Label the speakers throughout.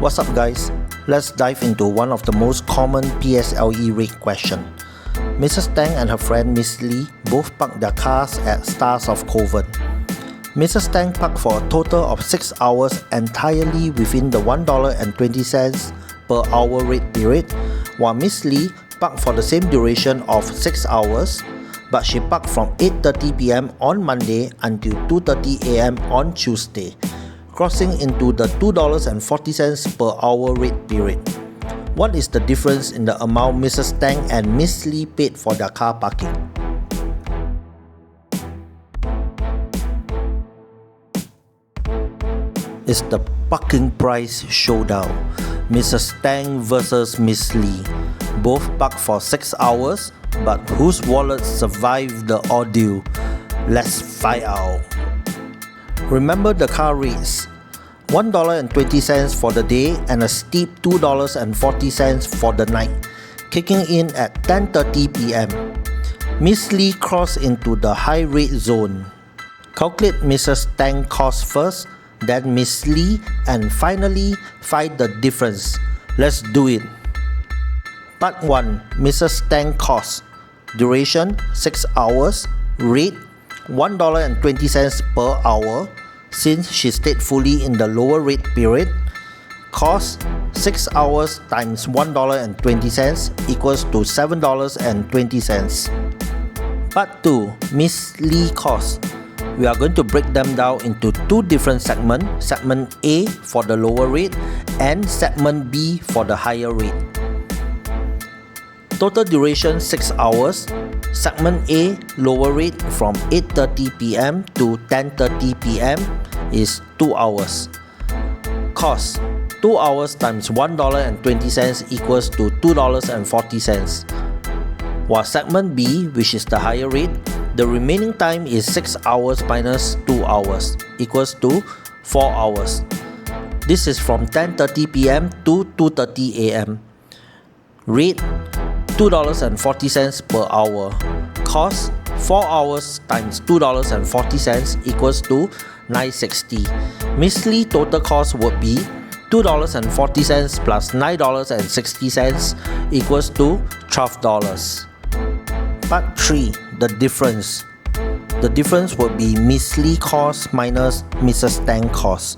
Speaker 1: What's up guys? Let's dive into one of the most common PSLE rate question. Mrs. Tang and her friend Miss Lee both parked their cars at Stars of Kovan. Mrs. Tang parked for a total of 6 hours entirely within the $1.20 per hour rate period, while Miss Lee parked for the same duration of 6 hours, but she parked from 8:30 p.m. on Monday until 2:30 a.m. on Tuesday, crossing into the $2.40 per hour rate period. What is the difference in the amount Mrs. Tang and Miss Lee paid for their car parking? It's the parking price showdown. Mrs. Tang versus Miss Lee. Both parked for 6 hours, but whose wallet survived the ordeal? Let's find out. Remember the car rates: $1.20 for the day and a steep $2.40 for the night, kicking in at 10:30 p.m. Miss Lee crossed into the high rate zone. Calculate Mrs. Tang cost first, then Miss Lee, and finally find the difference. Let's do it. Part 1. Mrs. Tang cost. Duration 6 hours. Rate $1.20 per hour, since she stayed fully in the lower rate period. Cost 6 hours times $1.20 equals to $7.20. Part 2. Miss Lee cost. We are going to break them down into two different segments, segment A for the lower rate and segment B for the higher rate. Total duration 6 hours. Segment A lower rate from 8:30 p.m. to 10:30 p.m. is 2 hours. Cost 2 hours times $1.20 equals to $2.40. While segment B, which is the higher rate, the remaining time is 6 hours minus 2 hours equals to 4 hours. This is from 10:30 p.m. to 2:30 a.m. Rate $2.40 per hour. Cost 4 hours times $2.40 equals to $9.60. Miss Lee total cost would be $2.40 plus $9.60 equals to $12. Part 3. The difference. The difference would be Miss Lee cost minus Mrs. Tang cost,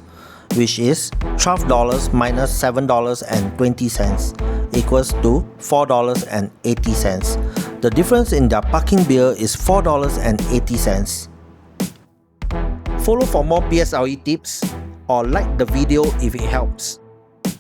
Speaker 1: which is $12 minus $7.20 equals to $4.80. The difference in their parking bill is $4.80. Follow for more PSLE tips or like the video if it helps.